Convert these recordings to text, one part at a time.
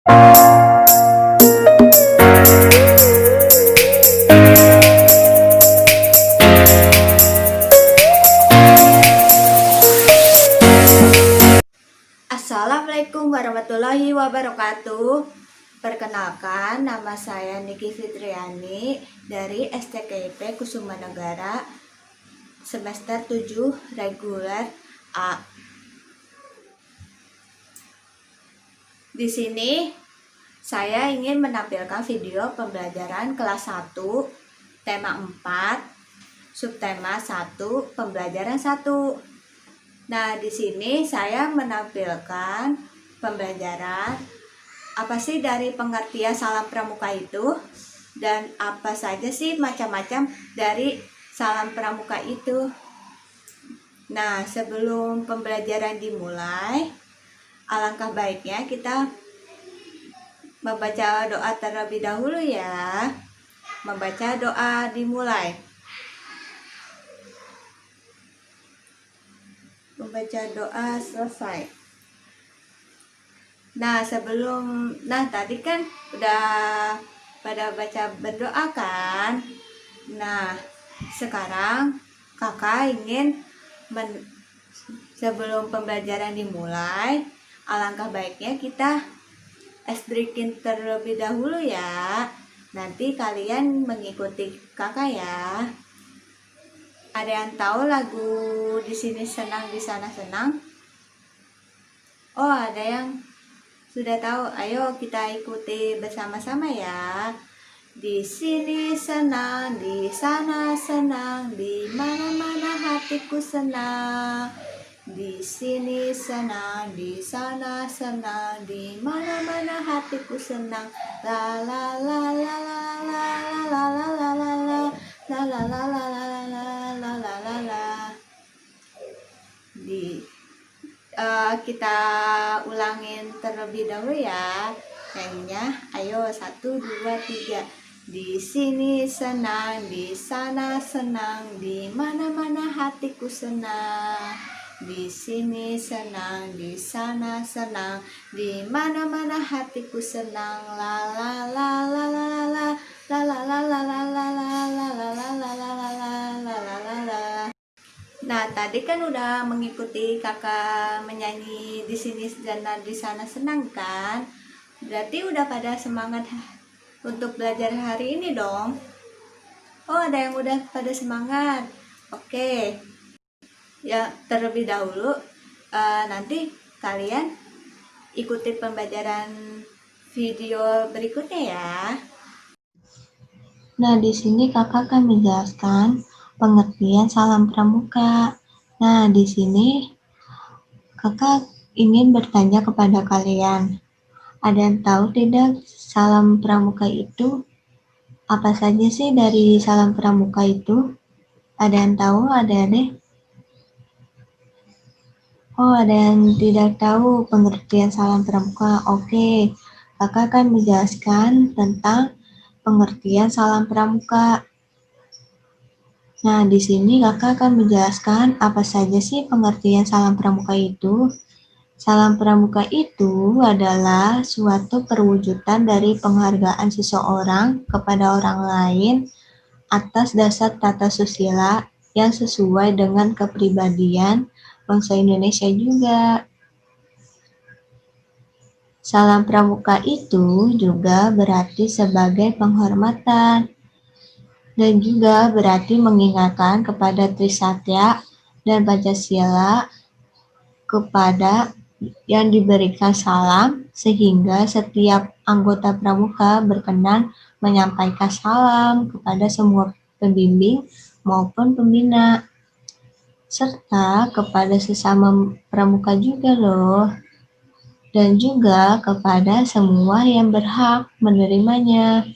Assalamualaikum warahmatullahi wabarakatuh. Perkenalkan, nama saya Niki Fitriani dari STKIP Kusuma Negara semester 7 reguler A. Di sini saya ingin menampilkan video pembelajaran kelas 1 tema 4 subtema 1 pembelajaran 1. Nah, di sini saya menampilkan pembelajaran apa sih dari pengertian salam pramuka itu dan apa saja sih macam-macam dari salam pramuka itu. Nah, sebelum pembelajaran dimulai, alangkah baiknya kita membaca doa terlebih dahulu ya. Membaca doa dimulai. Membaca doa selesai. Nah, tadi kan udah pada baca berdoa kan. Nah, sekarang kakak ingin sebelum pembelajaran dimulai, alangkah baiknya kita ice breaking terlebih dahulu ya. Nanti kalian mengikuti kakak ya. Ada yang tahu lagu Di Sini Senang Di Sana Senang? Oh, ada yang sudah tahu. Ayo kita ikuti bersama-sama ya. Di sini senang, di sana senang, di mana-mana hatiku senang. Di sini senang, di sana senang, di mana-mana hatiku senang. La la la la la la la la la la la la la la la kita ulangin terlebih dahulu ya nyanyinya. Ayo 1, 2, 3. Di sini senang, di sana senang, di mana-mana hatiku senang. Di sini senang, di sana senang, di mana-mana hatiku senang. La la la la la la la la la la la la la la la la la la la. Nah, tadi kan udah mengikuti kakak menyanyi Di Sini dan di Sana Senang kan? Berarti udah pada semangat untuk belajar hari ini dong. Oh, ada yang udah pada semangat. Oke. Ya, terlebih dahulu nanti kalian ikuti pembelajaran video berikutnya ya. Nah, di sini kakak akan menjelaskan pengertian salam pramuka. Nah, di sini kakak ingin bertanya kepada kalian. Ada yang tahu tidak salam pramuka itu? Apa saja sih dari salam pramuka itu? Ada yang tahu, adik-adik? Oh, ada yang tidak tahu pengertian salam pramuka. Oke, kakak akan menjelaskan tentang pengertian salam pramuka. Nah, di sini kakak akan menjelaskan apa saja sih pengertian salam pramuka itu. Salam pramuka itu adalah suatu perwujudan dari penghargaan seseorang kepada orang lain atas dasar tata susila yang sesuai dengan kepribadian bangsa Indonesia juga. Salam pramuka itu juga berarti sebagai penghormatan dan juga berarti mengingatkan kepada Trisatya dan Pancasila kepada yang diberikan salam sehingga setiap anggota pramuka berkenan menyampaikan salam kepada semua pembimbing maupun pembina serta kepada sesama pramuka juga loh dan juga kepada semua yang berhak menerimanya.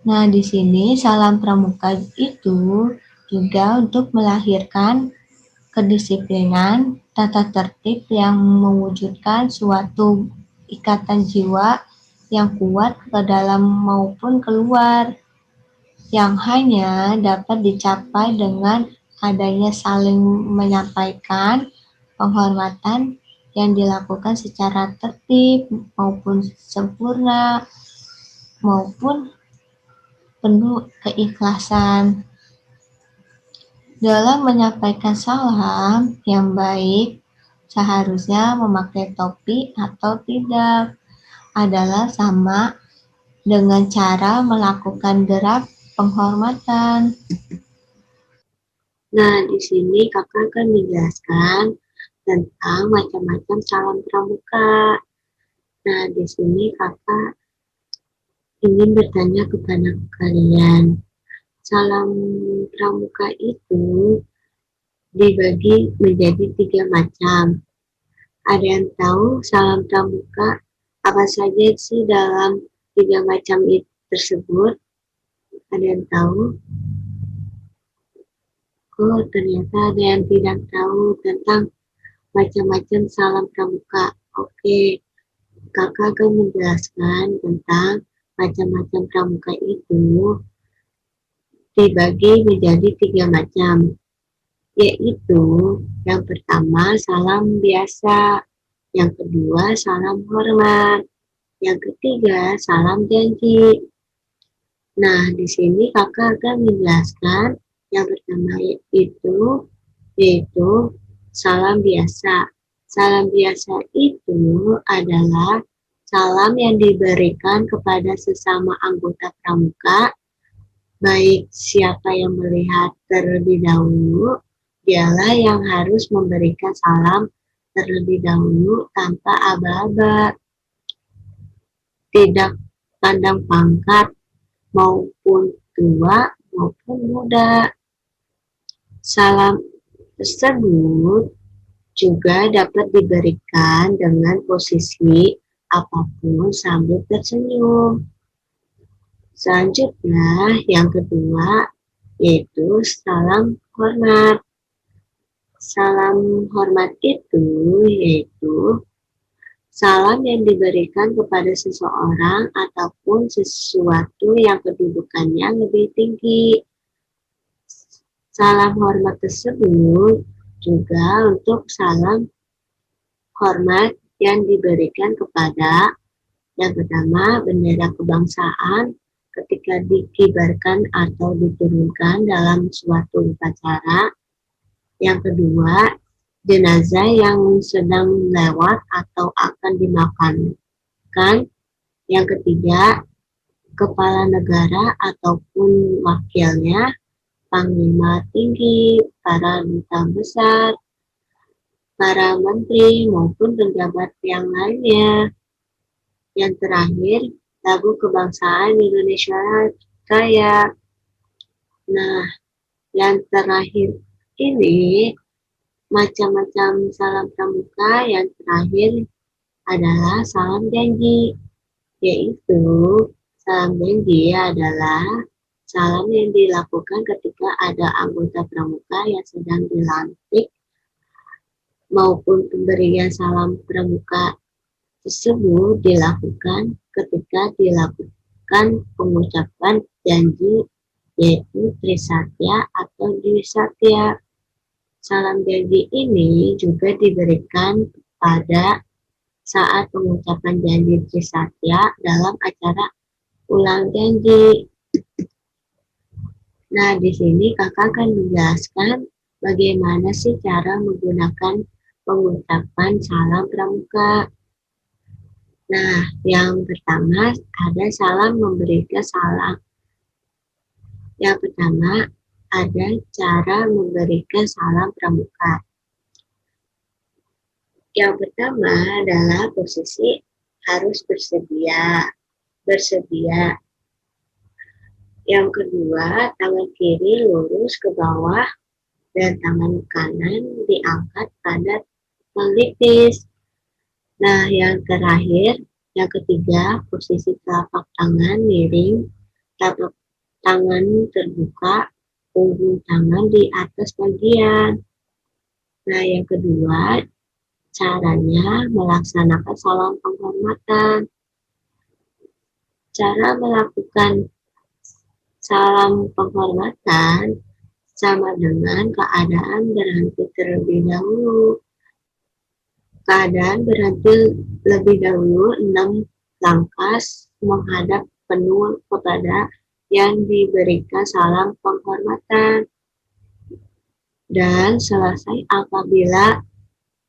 Nah, di sini salam pramuka itu juga untuk melahirkan kedisiplinan, tata tertib yang mewujudkan suatu ikatan jiwa yang kuat ke dalam maupun keluar, yang hanya dapat dicapai dengan adanya saling menyampaikan penghormatan yang dilakukan secara tertib maupun sempurna maupun penuh keikhlasan. Dalam menyampaikan salam yang baik, seharusnya memakai topi atau tidak adalah sama dengan cara melakukan gerak penghormatan. Nah, di sini kakak akan menjelaskan tentang macam-macam salam pramuka. Nah, di sini kakak ingin bertanya kepada kalian, salam pramuka itu dibagi menjadi 3 macam. Ada yang tahu salam pramuka apa saja sih dalam 3 macam itu tersebut? Ada yang tahu? Oh, ternyata ada yang tidak tahu tentang macam-macam salam pramuka. Oke, kakak akan menjelaskan tentang macam-macam pramuka itu dibagi menjadi 3 macam, yaitu yang pertama salam biasa, yang kedua salam hormat, yang ketiga salam janji. Nah, di sini kakak akan menjelaskan yang pertama yaitu salam biasa. Salam biasa itu adalah salam yang diberikan kepada sesama anggota pramuka, baik siapa yang melihat terlebih dahulu, dialah yang harus memberikan salam terlebih dahulu tanpa aba-aba. Tidak pandang pangkat maupun tua maupun muda. Salam tersebut juga dapat diberikan dengan posisi apapun sambil tersenyum. Selanjutnya, yang kedua, yaitu salam hormat. Salam hormat itu yaitu salam yang diberikan kepada seseorang ataupun sesuatu yang kedudukannya lebih tinggi. Salam hormat tersebut juga untuk salam hormat yang diberikan kepada yang pertama bendera kebangsaan ketika dikibarkan atau diturunkan dalam suatu upacara. Yang kedua, jenazah yang sedang lewat atau akan dimakamkan. Yang ketiga, kepala negara ataupun wakilnya, panglima tinggi, para duta besar, para menteri maupun pejabat yang lainnya. Yang terakhir, lagu kebangsaan Indonesia Raya. Nah, yang terakhir ini macam-macam salam pramuka. Yang terakhir adalah salam janji, yaitu salam janji adalah salam yang dilakukan ketika ada anggota pramuka yang sedang dilantik maupun pemberian salam pramuka tersebut dilakukan ketika dilakukan pengucapan janji, yaitu Trisatya atau Dwisatya. Salam janji ini juga diberikan pada saat pengucapan janji Trisatya dalam acara ulang janji. Nah, di sini kakak akan menjelaskan bagaimana sih cara menggunakan pengucapan salam pramuka. Nah, yang pertama ada salam memberikan salam. Yang pertama ada cara memberikan salam pramuka. Yang pertama adalah posisi harus bersedia. Yang kedua, tangan kiri lurus ke bawah dan tangan kanan diangkat pada pelipis. Nah, yang terakhir, yang ketiga, posisi telapak tangan miring, telapak tangan terbuka, punggung tangan di atas bagian. Nah, yang kedua, caranya melaksanakan salam penghormatan. Cara melakukan salam penghormatan sama dengan keadaan berhenti terlebih dahulu. Keadaan berhenti lebih dahulu 6 langkah menghadap penuh kepada yang diberikan salam penghormatan, dan selesai apabila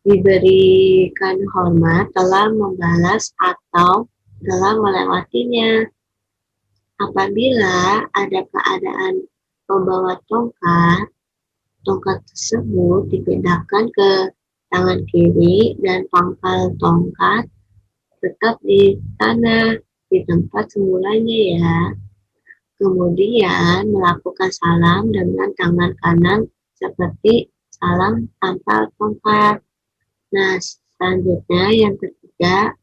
diberikan hormat telah membalas atau telah melewatinya. Apabila ada keadaan membawa tongkat, tongkat tersebut dipindahkan ke tangan kiri dan pangkal tongkat tetap di tanah di tempat semulanya ya. Kemudian melakukan salam dengan tangan kanan seperti salam tanpa tongkat. Nah, selanjutnya yang ketiga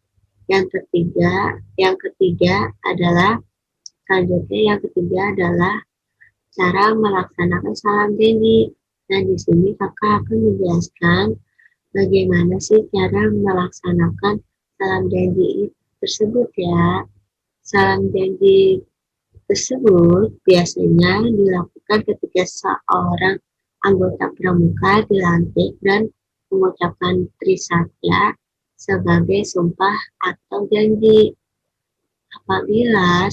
adalah cara melaksanakan salam janji. Nah, di sini kakak akan menjelaskan bagaimana sih cara melaksanakan salam janji tersebut ya. Salam janji tersebut biasanya dilakukan ketika seorang anggota pramuka dilantik dan mengucapkan trisatya sebagai sumpah atau janji. Apabila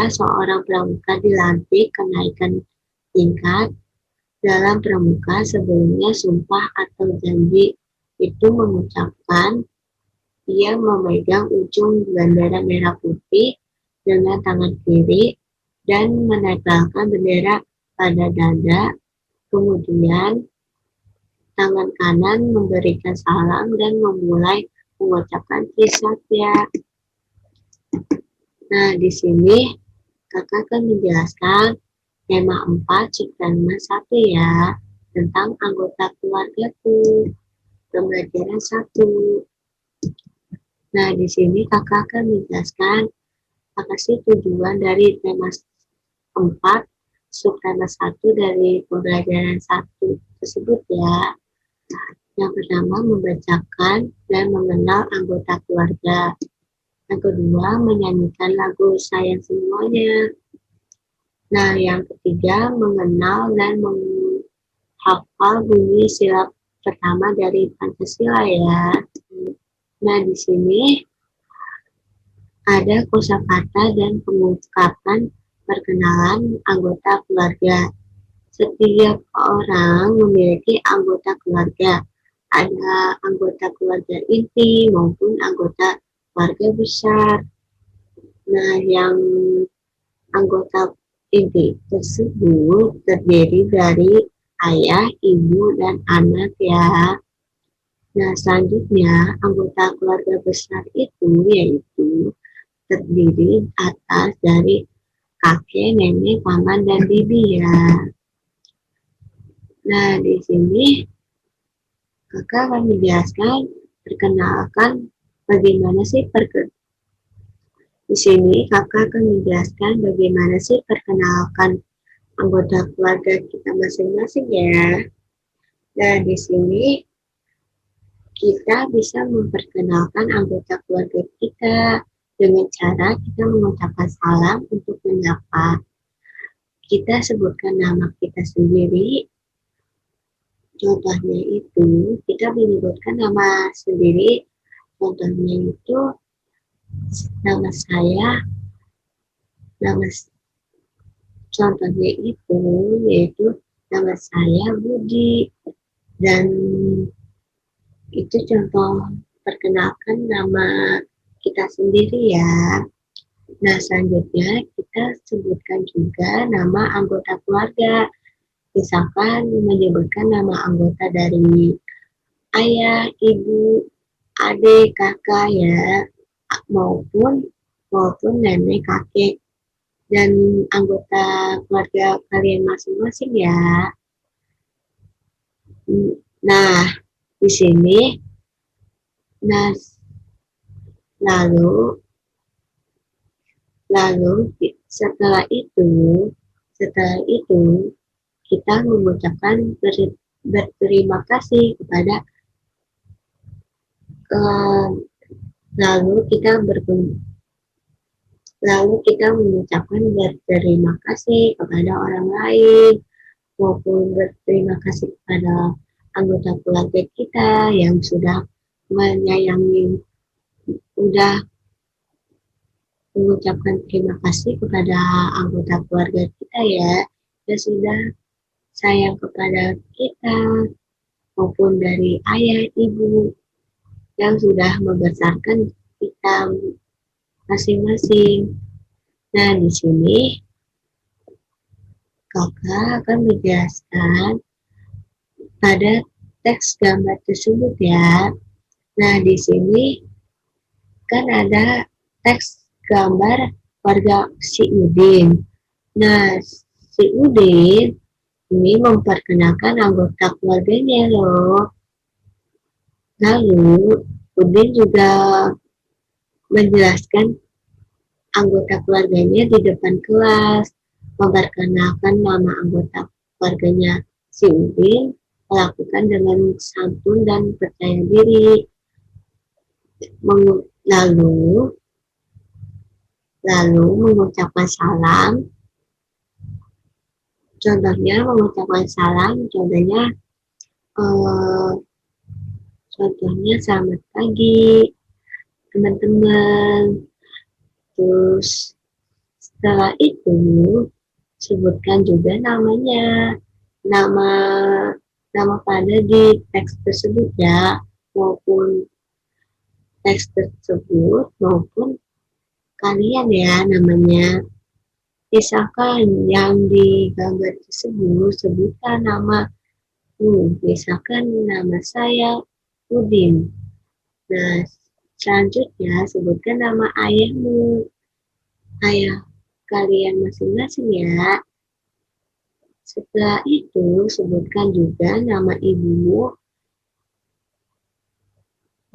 seorang pramuka dilantik kenaikan tingkat dalam pramuka, sebelumnya sumpah atau janji itu mengucapkan ia memegang ujung bendera merah putih dengan tangan kiri dan menempelkan bendera pada dada. Kemudian tangan kanan memberikan salam dan memulai mengucapkan trisatya. Nah, di sini kakak akan menjelaskan tema 4 Suprema 1 ya, tentang anggota keluargaku. Pembelajaran 1. Nah, di sini kakak akan menjelaskan apa sih tujuan dari tema 4 Suprema 1 dari pembelajaran 1 tersebut ya. Yang pertama, membacakan dan mengenal anggota keluarga. Yang kedua, menyanyikan lagu Sayang Semuanya. Nah, yang ketiga, mengenal dan menghafal bunyi sila pertama dari Pancasila ya. Nah, di sini ada kosakata dan pengungkapan perkenalan anggota keluarga. Setiap orang memiliki anggota keluarga. Ada anggota keluarga inti maupun anggota keluarga besar. Nah, yang anggota inti tersebut terdiri dari ayah, ibu, dan anak ya. Nah, selanjutnya anggota keluarga besar itu yaitu terdiri atas dari kakek, nenek, paman, dan bibi ya. Nah, di sini kakak akan menjelaskan perkenalkan bagaimana sih di sini kakak akan menjelaskan bagaimana sih perkenalkan anggota keluarga kita masing-masing ya. Nah, di sini kita bisa memperkenalkan anggota keluarga kita dengan cara kita mengucapkan salam untuk menyapa. Kita sebutkan nama kita sendiri. Contohnya itu, kita menyebutkan nama sendiri. Contohnya itu, nama saya, contohnya itu, yaitu nama saya Budi. Dan itu contoh perkenalkan nama kita sendiri ya. Nah, selanjutnya kita sebutkan juga nama anggota keluarga. Misalkan menyebutkan nama anggota dari ayah, ibu, adik, kakak ya, maupun nenek, kakek, dan anggota keluarga kalian masing-masing ya. Nah, di sini, nah, lalu setelah itu kita mengucapkan berterima kasih kepada lalu kita mengucapkan berterima kasih kepada orang lain maupun berterima kasih kepada anggota keluarga kita yang sudah menyayangi, sudah mengucapkan terima kasih kepada anggota keluarga kita ya, yang sudah sayang kepada kita, maupun dari ayah, ibu, yang sudah membesarkan kita masing-masing. Nah, di sini kakak akan menjelaskan pada teks gambar tersebut ya. Nah, di sini kan ada teks gambar warga si Udin. Nah, si Udin ini memperkenalkan anggota keluarganya loh. Lalu, Udin juga menjelaskan anggota keluarganya di depan kelas, memperkenalkan nama anggota keluarganya. Si Udin melakukan dengan santun dan percaya diri. Lalu mengucapkan salam. Contohnya mengucapkan salam, contohnya selamat pagi teman-teman. Terus setelah itu sebutkan juga namanya, nama pada di teks tersebut ya, maupun teks tersebut maupun kalian ya namanya. Misalkan yang di gambar tersebut sebutkan nama, misalkan nama saya Udin. Nah, selanjutnya sebutkan nama ayahmu, ayah kalian masing-masing ya. Setelah itu sebutkan juga nama ibumu.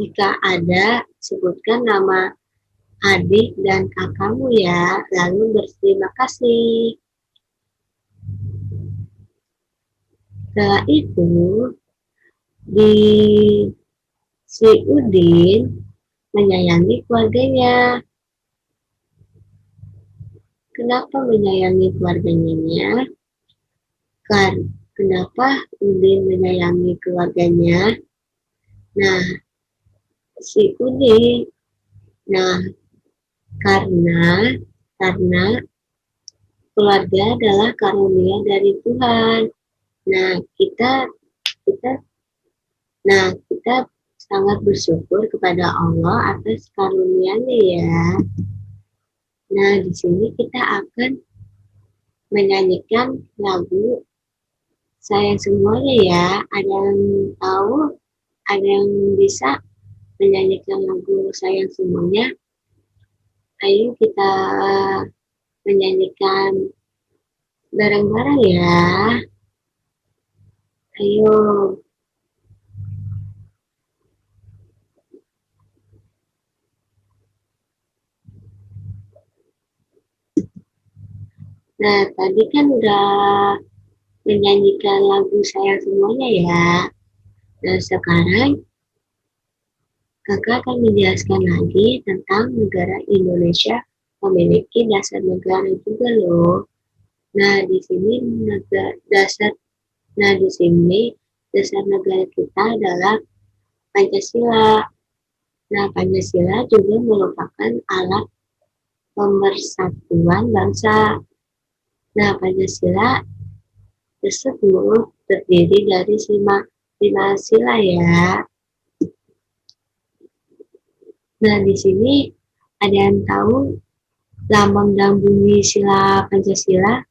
Jika ada, sebutkan nama adik dan kakakmu ya, lalu berterima kasih. Setelah itu, si Udin menyayangi keluarganya. Kenapa menyayangi keluarganya? Kenapa Udin menyayangi keluarganya? Nah, si Udin, karena keluarga adalah karunia dari Tuhan. Nah, kita sangat bersyukur kepada Allah atas karunia-Nya ya. Nah, di sini kita akan menyanyikan lagu Sayang Semuanya ya. Ada yang tahu? Ada yang bisa menyanyikan lagu Sayang Semuanya? Ayo kita menyanyikan bareng-bareng ya. Ayo. Nah, tadi kan udah menyanyikan lagu Sayang Semuanya ya. Nah, sekarang kakak akan menjelaskan lagi tentang negara Indonesia memiliki dasar negara juga loh. Nah, di sini dasar negara kita adalah Pancasila. Nah, Pancasila juga merupakan alat pemersatuan bangsa. Nah, Pancasila tersebut terdiri dari lima sila ya. Nah, di sini ada yang tahu lambang dan bunyi sila Pancasila?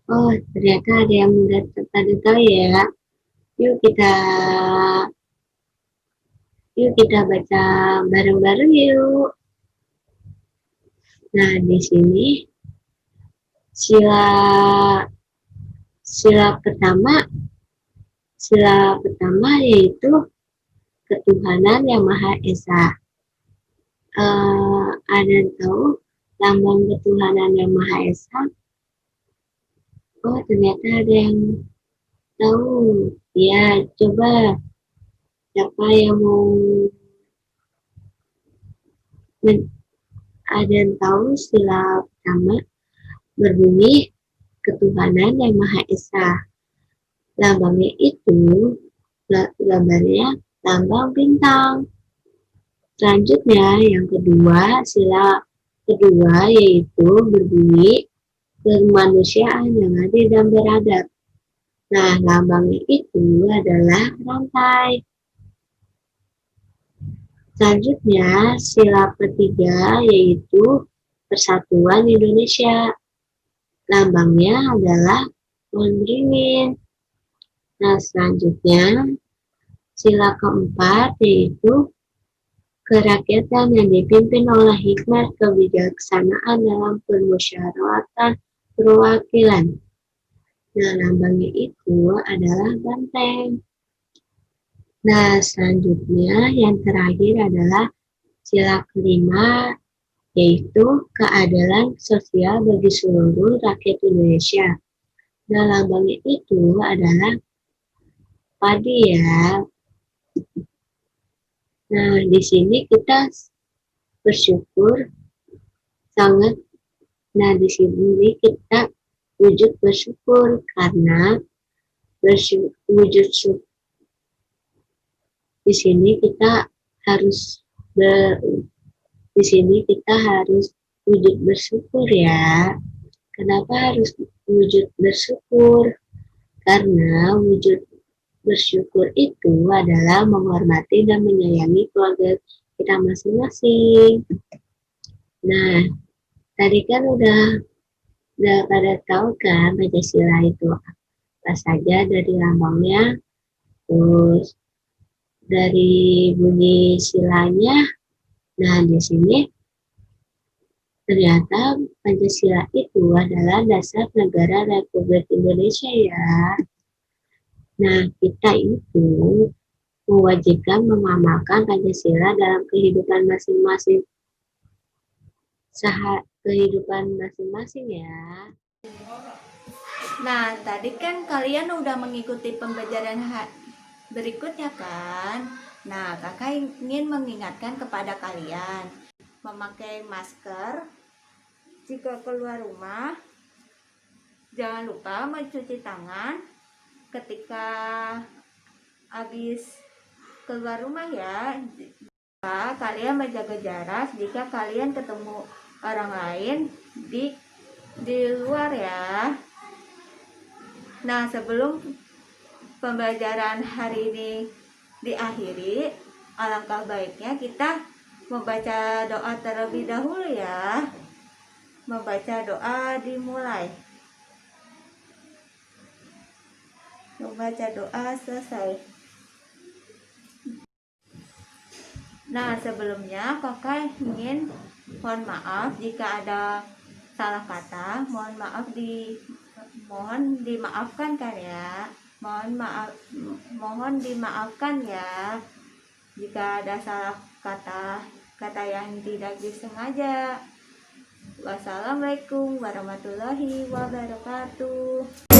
Oh, ternyata ada yang udah tahu ya. Yuk kita baca bareng-bareng yuk. Nah, di sini sila pertama yaitu ketuhanan yang Maha Esa. Ada yang tahu lambang ketuhanan yang Maha Esa? Oh, ternyata ada yang tahu. Ya, coba siapa yang mau ada yang tahu sila pertama berbunyi ketuhanan yang Maha Esa. Lambangnya itu gambarnya lambang bintang. Selanjutnya yang kedua, sila kedua yaitu berbunyi kemanusiaan yang adil dan beradab. Nah, lambangnya itu adalah rantai. Selanjutnya, sila ketiga yaitu Persatuan Indonesia. Lambangnya adalah pohon beringin. Nah, selanjutnya, sila keempat yaitu kerakyatan yang dipimpin oleh hikmat kebijaksanaan dalam permusyawaratan perwakilan. Nah, lambangnya itu adalah banteng. Nah, selanjutnya yang terakhir adalah sila kelima, yaitu keadilan sosial bagi seluruh rakyat Indonesia. Nah, lambangnya itu adalah padi ya. Nah, di sini kita bersyukur sangat. Nah, di sini kita wujud bersyukur karena wujud syukur. Di sini kita harus di sini kita harus wujud bersyukur ya. Kenapa harus wujud bersyukur? Karena wujud bersyukur itu adalah menghormati dan menyayangi keluarga kita masing-masing. Nah, tadi kan udah pada tahu kan Pancasila itu apa saja dari lambangnya, terus dari bunyi silanya. Nah, di sini ternyata Pancasila itu adalah dasar negara Republik Indonesia ya. Nah, kita itu mewajibkan mengamalkan Pancasila dalam kehidupan masing-masing ya. Nah, tadi kan kalian udah mengikuti pembelajaran berikutnya kan? Nah, kakak ingin mengingatkan kepada kalian memakai masker jika keluar rumah. Jangan lupa mencuci tangan ketika habis keluar rumah ya. Kalian menjaga jarak jika kalian ketemu orang lain di luar ya. Nah, sebelum pembelajaran hari ini diakhiri, alangkah baiknya kita membaca doa terlebih dahulu ya. Membaca doa dimulai. Membaca doa selesai. Nah, sebelumnya kakak ingin mohon maaf jika ada salah kata. Mohon dimaafkan kan ya. Mohon dimaafkan ya jika ada salah kata yang tidak disengaja. Wassalamualaikum warahmatullahi wabarakatuh.